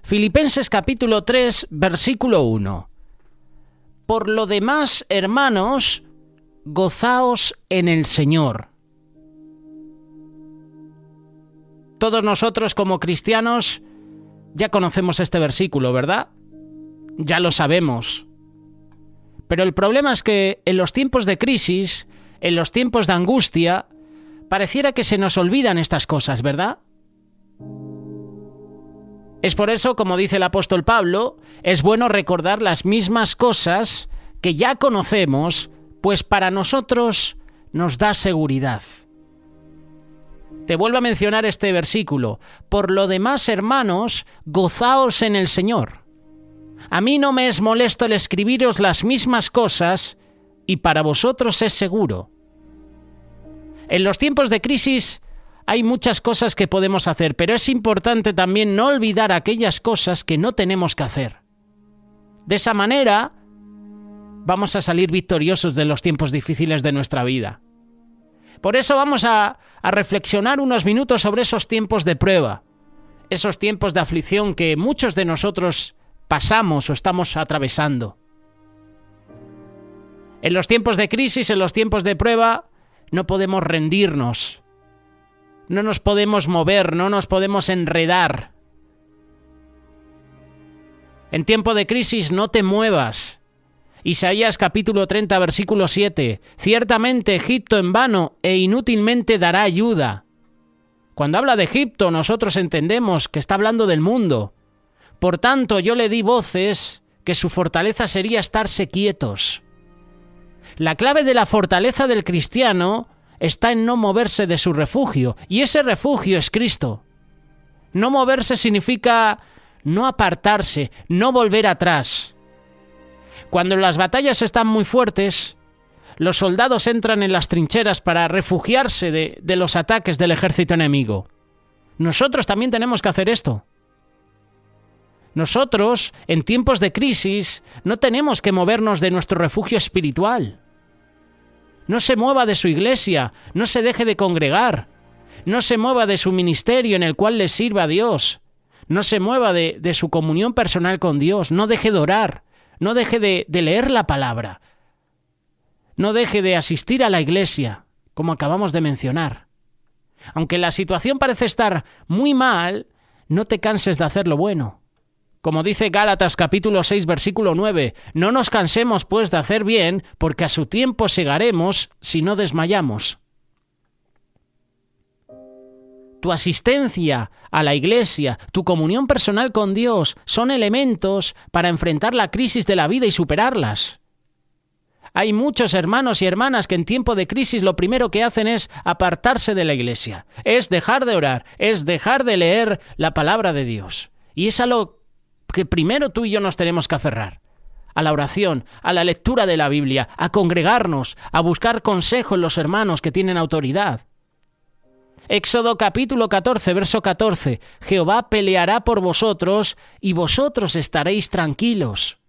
Filipenses capítulo 3, versículo 1. Por lo demás, hermanos, gozaos en el Señor. Todos nosotros como cristianos ya conocemos este versículo, ¿verdad? Ya lo sabemos. Pero el problema es que en los tiempos de crisis, en los tiempos de angustia, pareciera que se nos olvidan estas cosas, ¿verdad? Es por eso, como dice el apóstol Pablo, es bueno recordar las mismas cosas que ya conocemos, pues para nosotros nos da seguridad. Te vuelvo a mencionar este versículo. Por lo demás, hermanos, gozaos en el Señor. A mí no me es molesto el escribiros las mismas cosas, y para vosotros es seguro. En los tiempos de crisis hay muchas cosas que podemos hacer, pero es importante también no olvidar aquellas cosas que no tenemos que hacer. De esa manera, vamos a salir victoriosos de los tiempos difíciles de nuestra vida. Por eso vamos a reflexionar unos minutos sobre esos tiempos de prueba, esos tiempos de aflicción que muchos de nosotros pasamos o estamos atravesando. En los tiempos de crisis, en los tiempos de prueba, no podemos rendirnos. No nos podemos mover, no nos podemos enredar. En tiempo de crisis no te muevas. Isaías capítulo 30, versículo 7. Ciertamente Egipto en vano e inútilmente dará ayuda. Cuando habla de Egipto, nosotros entendemos que está hablando del mundo. Por tanto, yo le di voces que su fortaleza sería estarse quietos. La clave de la fortaleza del cristiano está en no moverse de su refugio, y ese refugio es Cristo. No moverse significa no apartarse, no volver atrás. Cuando las batallas están muy fuertes, los soldados entran en las trincheras para refugiarse de los ataques del ejército enemigo. Nosotros también tenemos que hacer esto. Nosotros, en tiempos de crisis, no tenemos que movernos de nuestro refugio espiritual. No se mueva de su iglesia, no se deje de congregar, no se mueva de su ministerio en el cual le sirva a Dios, no se mueva de su comunión personal con Dios, no deje de orar, no deje de leer la palabra, no deje de asistir a la iglesia, como acabamos de mencionar. Aunque la situación parece estar muy mal, no te canses de hacer lo bueno. Como dice Gálatas capítulo 6, versículo 9, no nos cansemos pues de hacer bien, porque a su tiempo segaremos si no desmayamos. Tu asistencia a la iglesia, tu comunión personal con Dios, son elementos para enfrentar la crisis de la vida y superarlas. Hay muchos hermanos y hermanas que en tiempo de crisis lo primero que hacen es apartarse de la iglesia, es dejar de orar, es dejar de leer la palabra de Dios. Y es a lo que primero tú y yo nos tenemos que aferrar, a la oración, a la lectura de la Biblia, a congregarnos, a buscar consejo en los hermanos que tienen autoridad. Éxodo capítulo 14, verso 14. Jehová peleará por vosotros y vosotros estaréis tranquilos.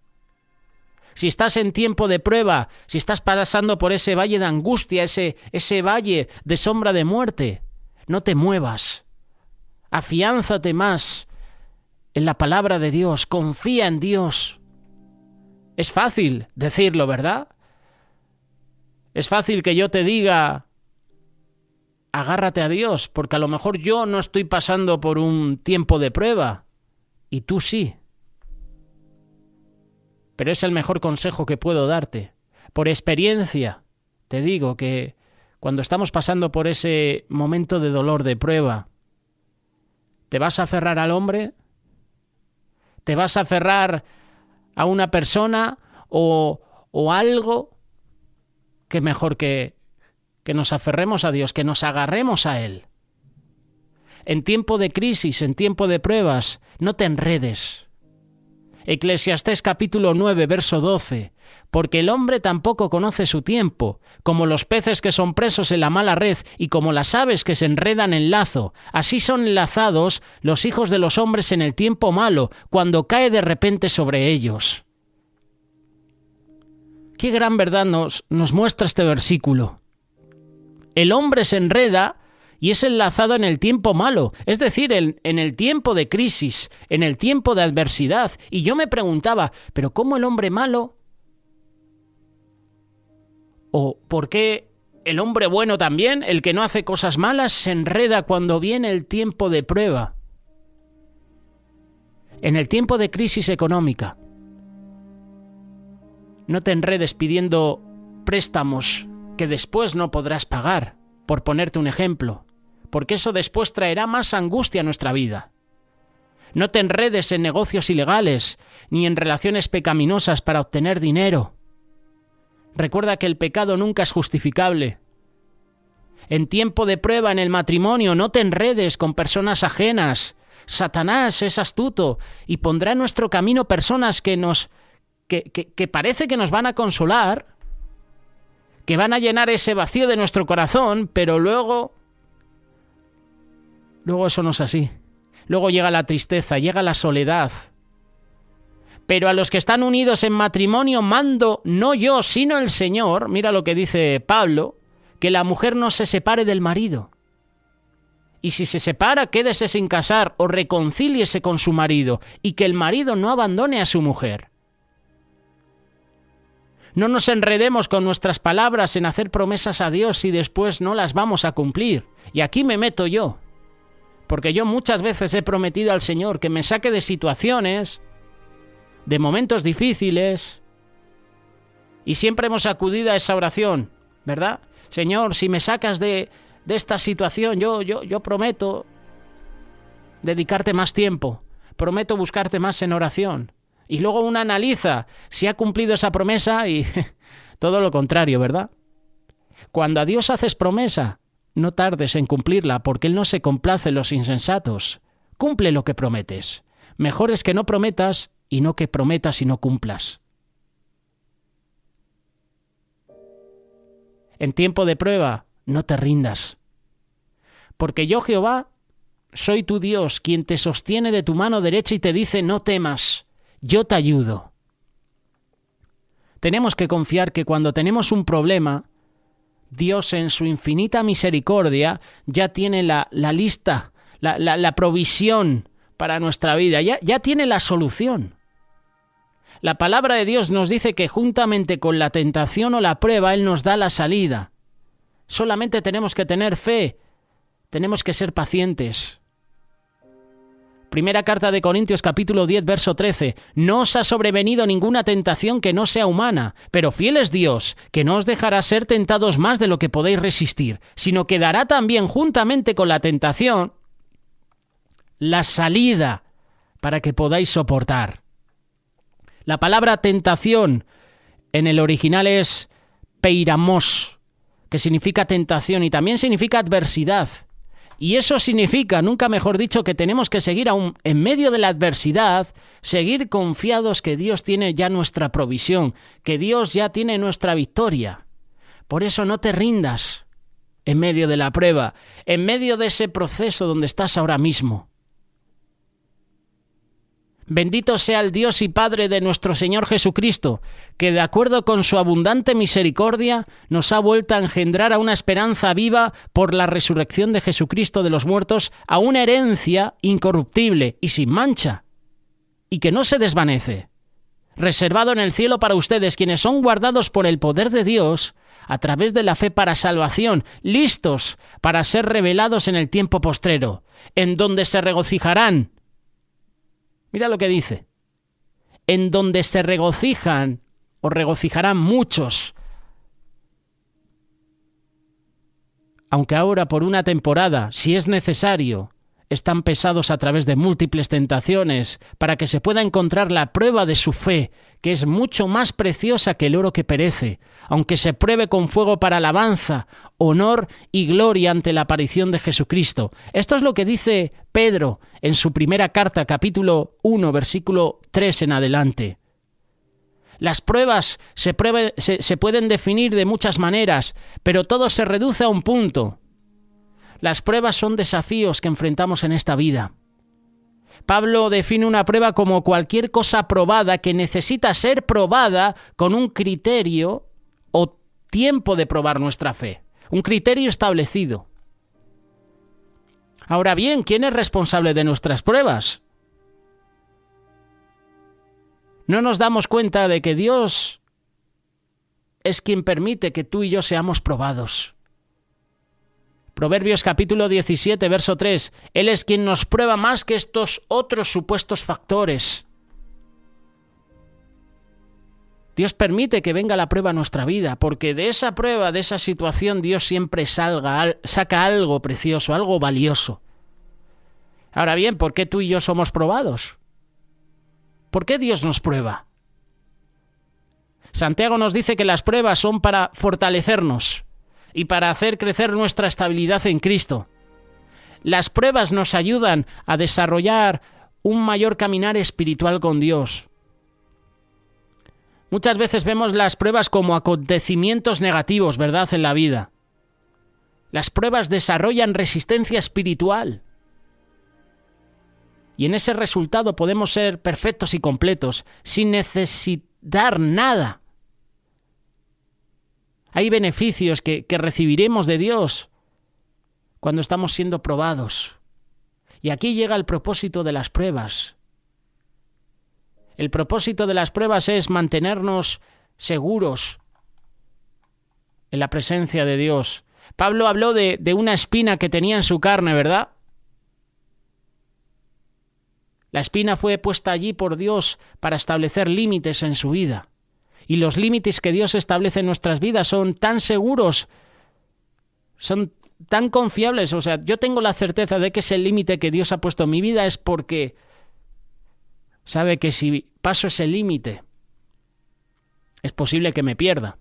Si estás en tiempo de prueba, si estás pasando por ese valle de angustia, ese valle de sombra de muerte, no te muevas. Afiánzate más en la palabra de Dios, confía en Dios. Es fácil decirlo, ¿verdad? Es fácil que yo te diga, agárrate a Dios, porque a lo mejor yo no estoy pasando por un tiempo de prueba, y tú sí. Pero es el mejor consejo que puedo darte. Por experiencia, te digo que cuando estamos pasando por ese momento de dolor, de prueba, ¿te vas a aferrar al hombre? ¿Te vas a aferrar a una persona o algo? Que mejor que nos aferremos a Dios, que nos agarremos a Él. En tiempo de crisis, en tiempo de pruebas, no te enredes. Eclesiastés capítulo 9, verso 12. Porque el hombre tampoco conoce su tiempo, como los peces que son presos en la mala red y como las aves que se enredan en lazo. Así son enlazados los hijos de los hombres en el tiempo malo, cuando cae de repente sobre ellos. Qué gran verdad nos muestra este versículo. El hombre se enreda y es enlazado en el tiempo malo, es decir, en el tiempo de crisis, en el tiempo de adversidad. Y yo me preguntaba, ¿pero cómo el hombre malo? ¿O por qué el hombre bueno también, el que no hace cosas malas, se enreda cuando viene el tiempo de prueba? En el tiempo de crisis económica, no te enredes pidiendo préstamos que después no podrás pagar, por ponerte un ejemplo, porque eso después traerá más angustia a nuestra vida. No te enredes en negocios ilegales ni en relaciones pecaminosas para obtener dinero. Recuerda que el pecado nunca es justificable. En tiempo de prueba en el matrimonio, no te enredes con personas ajenas. Satanás es astuto y pondrá en nuestro camino personas que parece que nos van a consolar, que van a llenar ese vacío de nuestro corazón, pero luego eso no es así. Luego llega la tristeza, llega la soledad. Pero a los que están unidos en matrimonio mando, no yo, sino el Señor, mira lo que dice Pablo, que la mujer no se separe del marido. Y si se separa, quédese sin casar o reconcíliese con su marido, y que el marido no abandone a su mujer. No nos enredemos con nuestras palabras en hacer promesas a Dios y después no las vamos a cumplir. Y aquí me meto yo, porque yo muchas veces he prometido al Señor que me saque de situaciones, de momentos difíciles, y siempre hemos acudido a esa oración, ¿verdad? Señor, si me sacas de esta situación, yo prometo dedicarte más tiempo, prometo buscarte más en oración. Y luego uno analiza si ha cumplido esa promesa y todo lo contrario, ¿verdad? Cuando a Dios haces promesa, no tardes en cumplirla, porque Él no se complace en los insensatos. Cumple lo que prometes. Mejor es que no prometas y no que prometas y no cumplas. En tiempo de prueba, no te rindas. Porque yo, Jehová, soy tu Dios, quien te sostiene de tu mano derecha y te dice, no temas, yo te ayudo. Tenemos que confiar que cuando tenemos un problema, Dios en su infinita misericordia ya tiene la lista, la provisión para nuestra vida, ya tiene la solución. La palabra de Dios nos dice que juntamente con la tentación o la prueba, Él nos da la salida. Solamente tenemos que tener fe, tenemos que ser pacientes. Primera carta de Corintios capítulo 10, verso 13. No os ha sobrevenido ninguna tentación que no sea humana, pero fiel es Dios, que no os dejará ser tentados más de lo que podéis resistir, sino que dará también juntamente con la tentación la salida para que podáis soportar. La palabra tentación en el original es peiramos, que significa tentación y también significa adversidad. Y eso significa, nunca mejor dicho, que tenemos que seguir aún en medio de la adversidad, seguir confiados que Dios tiene ya nuestra provisión, que Dios ya tiene nuestra victoria. Por eso no te rindas en medio de la prueba, en medio de ese proceso donde estás ahora mismo. Bendito sea el Dios y Padre de nuestro Señor Jesucristo, que de acuerdo con su abundante misericordia nos ha vuelto a engendrar a una esperanza viva por la resurrección de Jesucristo de los muertos, a una herencia incorruptible y sin mancha, y que no se desvanece, reservado en el cielo para ustedes, quienes son guardados por el poder de Dios a través de la fe para salvación, listos para ser revelados en el tiempo postrero, en donde se regocijarán. Mira lo que dice. En donde se regocijan o regocijarán muchos. Aunque ahora por una temporada, si es necesario, están pesados a través de múltiples tentaciones para que se pueda encontrar la prueba de su fe, que es mucho más preciosa que el oro que perece, aunque se pruebe con fuego para alabanza, honor y gloria ante la aparición de Jesucristo. Esto es lo que dice Pedro en su primera carta, capítulo 1, versículo 3 en adelante. Las pruebas se pueden definir de muchas maneras, pero todo se reduce a un punto. Las pruebas son desafíos que enfrentamos en esta vida. Pablo define una prueba como cualquier cosa probada que necesita ser probada con un criterio o tiempo de probar nuestra fe. Un criterio establecido. Ahora bien, ¿quién es responsable de nuestras pruebas? No nos damos cuenta de que Dios es quien permite que tú y yo seamos probados. Proverbios capítulo 17, verso 3. Él es quien nos prueba más que estos otros supuestos factores. Dios permite que venga la prueba a nuestra vida, porque de esa prueba, de esa situación, Dios siempre saca algo precioso, algo valioso. Ahora bien, ¿por qué tú y yo somos probados? ¿Por qué Dios nos prueba? Santiago nos dice que las pruebas son para fortalecernos y para hacer crecer nuestra estabilidad en Cristo. Las pruebas nos ayudan a desarrollar un mayor caminar espiritual con Dios. Muchas veces vemos las pruebas como acontecimientos negativos, ¿verdad?, en la vida. Las pruebas desarrollan resistencia espiritual. Y en ese resultado podemos ser perfectos y completos, sin necesitar nada. Hay beneficios que recibiremos de Dios cuando estamos siendo probados. Y aquí llega el propósito de las pruebas. El propósito de las pruebas es mantenernos seguros en la presencia de Dios. Pablo habló de una espina que tenía en su carne, ¿verdad? La espina fue puesta allí por Dios para establecer límites en su vida. Y los límites que Dios establece en nuestras vidas son tan seguros, son tan confiables. O sea, yo tengo la certeza de que ese límite que Dios ha puesto en mi vida es porque sabe que si paso ese límite, es posible que me pierda.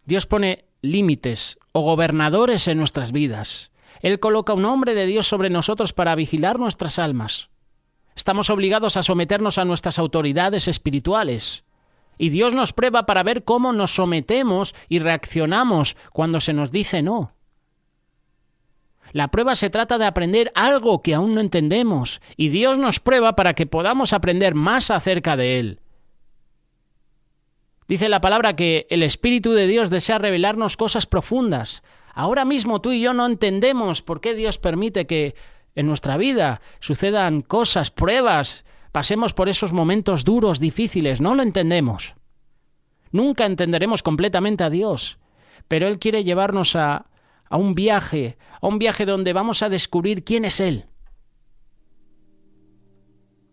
Dios pone límites o gobernadores en nuestras vidas. Él coloca un hombre de Dios sobre nosotros para vigilar nuestras almas. Estamos obligados a someternos a nuestras autoridades espirituales. Y Dios nos prueba para ver cómo nos sometemos y reaccionamos cuando se nos dice no. La prueba se trata de aprender algo que aún no entendemos, y Dios nos prueba para que podamos aprender más acerca de Él. Dice la palabra que el Espíritu de Dios desea revelarnos cosas profundas. Ahora mismo tú y yo no entendemos por qué Dios permite que en nuestra vida sucedan cosas, pruebas, pasemos por esos momentos duros, difíciles. No lo entendemos. Nunca entenderemos completamente a Dios, pero Él quiere llevarnos a un viaje donde vamos a descubrir quién es Él.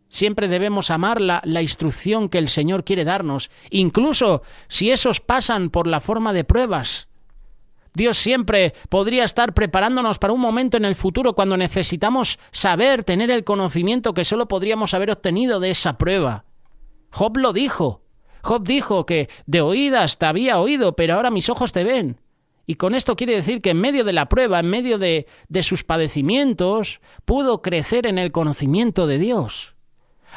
Siempre debemos amar la instrucción que el Señor quiere darnos, incluso si esos pasan por la forma de pruebas. Dios siempre podría estar preparándonos para un momento en el futuro cuando necesitamos saber, tener el conocimiento que solo podríamos haber obtenido de esa prueba. Job lo dijo. Job dijo que de oídas te había oído, pero ahora mis ojos te ven. Y con esto quiere decir que en medio de la prueba, en medio de sus padecimientos, pudo crecer en el conocimiento de Dios.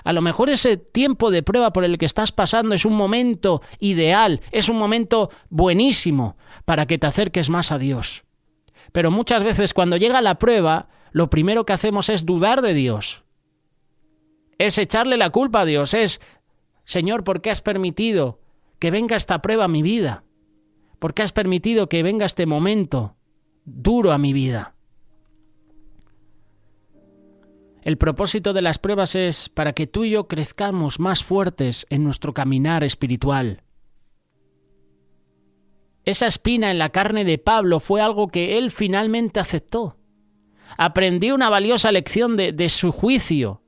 A lo mejor ese tiempo de prueba por el que estás pasando es un momento ideal, es un momento buenísimo para que te acerques más a Dios. Pero muchas veces cuando llega la prueba, lo primero que hacemos es dudar de Dios. Es echarle la culpa a Dios, es, Señor, ¿por qué has permitido que venga esta prueba a mi vida? ¿Por qué has permitido que venga este momento duro a mi vida? El propósito de las pruebas es para que tú y yo crezcamos más fuertes en nuestro caminar espiritual. Esa espina en la carne de Pablo fue algo que él finalmente aceptó. Aprendió una valiosa lección de su juicio.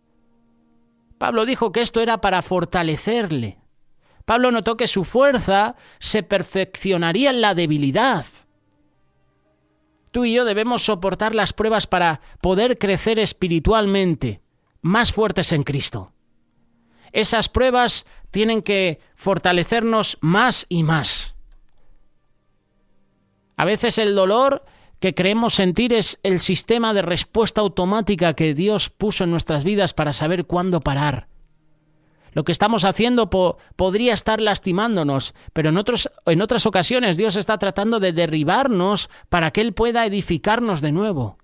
Pablo dijo que esto era para fortalecerle. Pablo notó que su fuerza se perfeccionaría en la debilidad. Tú y yo debemos soportar las pruebas para poder crecer espiritualmente, más fuertes en Cristo. Esas pruebas tienen que fortalecernos más y más. A veces el dolor que creemos sentir es el sistema de respuesta automática que Dios puso en nuestras vidas para saber cuándo parar. Lo que estamos haciendo podría estar lastimándonos, pero en otras ocasiones Dios está tratando de derribarnos para que Él pueda edificarnos de nuevo.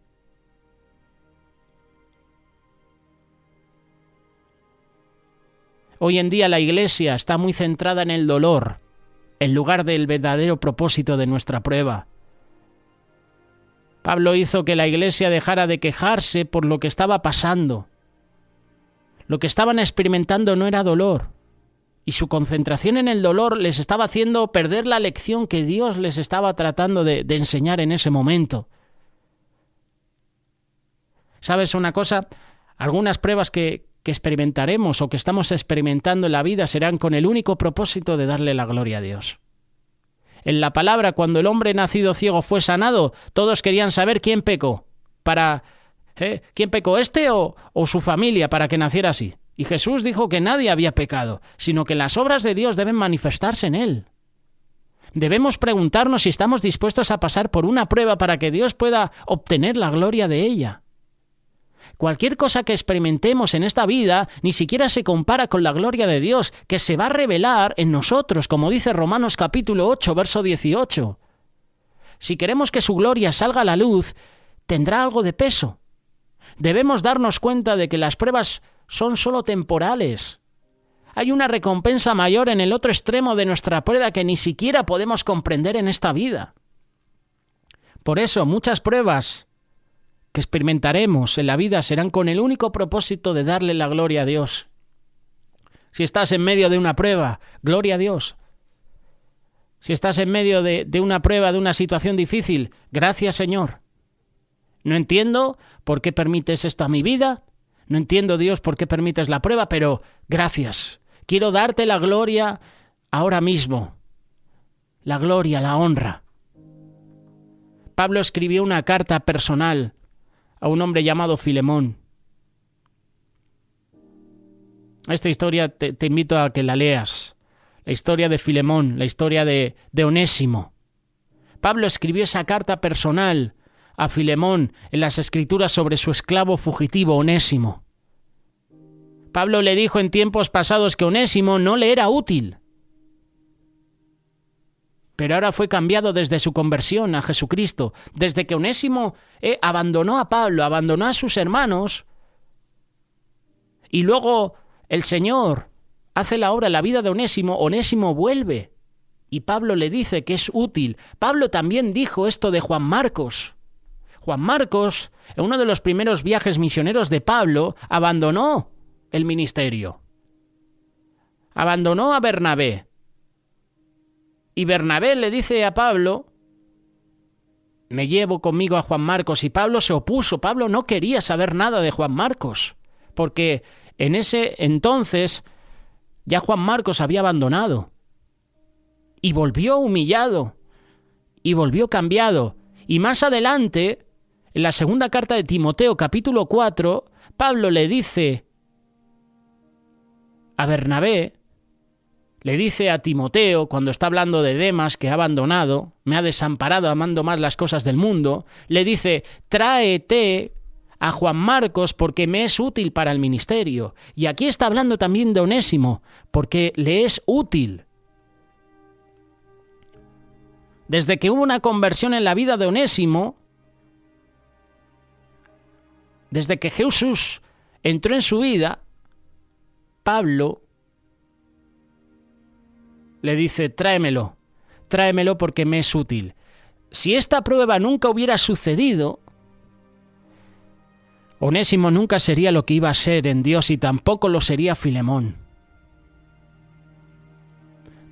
Hoy en día la Iglesia está muy centrada en el dolor, en lugar del verdadero propósito de nuestra prueba. Pablo hizo que la iglesia dejara de quejarse por lo que estaba pasando. Lo que estaban experimentando no era dolor, y su concentración en el dolor les estaba haciendo perder la lección que Dios les estaba tratando de enseñar en ese momento. ¿Sabes una cosa? Algunas pruebas que experimentaremos o que estamos experimentando en la vida serán con el único propósito de darle la gloria a Dios. En la palabra, cuando el hombre nacido ciego fue sanado, todos querían saber quién pecó. ¿Quién pecó, este o su familia, para que naciera así? Y Jesús dijo que nadie había pecado, sino que las obras de Dios deben manifestarse en él. Debemos preguntarnos si estamos dispuestos a pasar por una prueba para que Dios pueda obtener la gloria de ella. Cualquier cosa que experimentemos en esta vida ni siquiera se compara con la gloria de Dios, que se va a revelar en nosotros, como dice Romanos capítulo 8, verso 18. Si queremos que su gloria salga a la luz, tendrá algo de peso. Debemos darnos cuenta de que las pruebas son solo temporales. Hay una recompensa mayor en el otro extremo de nuestra prueba que ni siquiera podemos comprender en esta vida. Por eso, muchas pruebas que experimentaremos en la vida serán con el único propósito de darle la gloria a Dios. Si estás en medio de una prueba, gloria a Dios. Si estás en medio de una prueba, de una situación difícil, gracias, Señor. No entiendo por qué permites esto a mi vida, no entiendo, Dios, por qué permites la prueba, pero gracias. Quiero darte la gloria ahora mismo, la gloria, la honra. Pablo escribió una carta personal a un hombre llamado Filemón. Esta historia te invito a que la leas. La historia de Filemón, la historia de Onésimo. Pablo escribió esa carta personal a Filemón en las Escrituras sobre su esclavo fugitivo Onésimo. Pablo le dijo en tiempos pasados que Onésimo no le era útil, pero ahora fue cambiado desde su conversión a Jesucristo. Desde que Onésimo abandonó a Pablo, abandonó a sus hermanos, y luego el Señor hace la obra en la vida de Onésimo, Onésimo vuelve, y Pablo le dice que es útil. Pablo también dijo esto de Juan Marcos. Juan Marcos, en uno de los primeros viajes misioneros de Pablo, abandonó el ministerio. Abandonó a Bernabé. Y Bernabé le dice a Pablo, me llevo conmigo a Juan Marcos, y Pablo se opuso. Pablo no quería saber nada de Juan Marcos, porque en ese entonces ya Juan Marcos había abandonado. Y volvió humillado, y volvió cambiado. Y más adelante, en la segunda carta de Timoteo, capítulo 4, Pablo le dice a Bernabé, le dice a Timoteo, cuando está hablando de Demas, que ha abandonado, me ha desamparado amando más las cosas del mundo, le dice, tráete a Juan Marcos porque me es útil para el ministerio. Y aquí está hablando también de Onésimo, porque le es útil. Desde que hubo una conversión en la vida de Onésimo, desde que Jesús entró en su vida, Pablo le dice, tráemelo porque me es útil. Si esta prueba nunca hubiera sucedido, Onésimo nunca sería lo que iba a ser en Dios, y tampoco lo sería Filemón.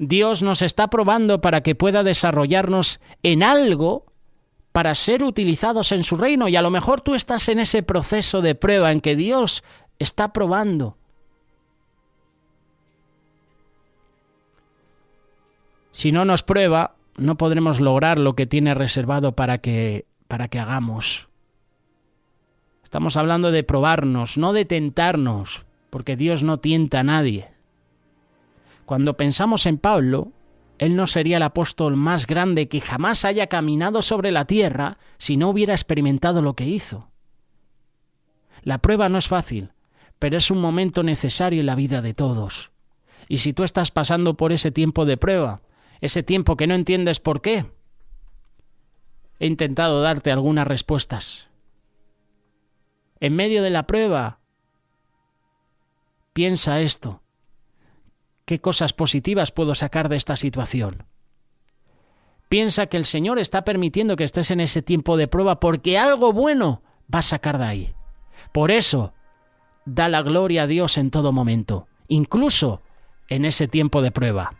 Dios nos está probando para que pueda desarrollarnos en algo para ser utilizados en su reino, y a lo mejor tú estás en ese proceso de prueba en que Dios está probando. Si no nos prueba, no podremos lograr lo que tiene reservado para que hagamos. Estamos hablando de probarnos, no de tentarnos, porque Dios no tienta a nadie. Cuando pensamos en Pablo, él no sería el apóstol más grande que jamás haya caminado sobre la tierra si no hubiera experimentado lo que hizo. La prueba no es fácil, pero es un momento necesario en la vida de todos. Y si tú estás pasando por ese tiempo de prueba, ese tiempo que no entiendes por qué, he intentado darte algunas respuestas. En medio de la prueba, piensa esto. ¿Qué cosas positivas puedo sacar de esta situación? Piensa que el Señor está permitiendo que estés en ese tiempo de prueba porque algo bueno va a sacar de ahí. Por eso, da la gloria a Dios en todo momento, incluso en ese tiempo de prueba.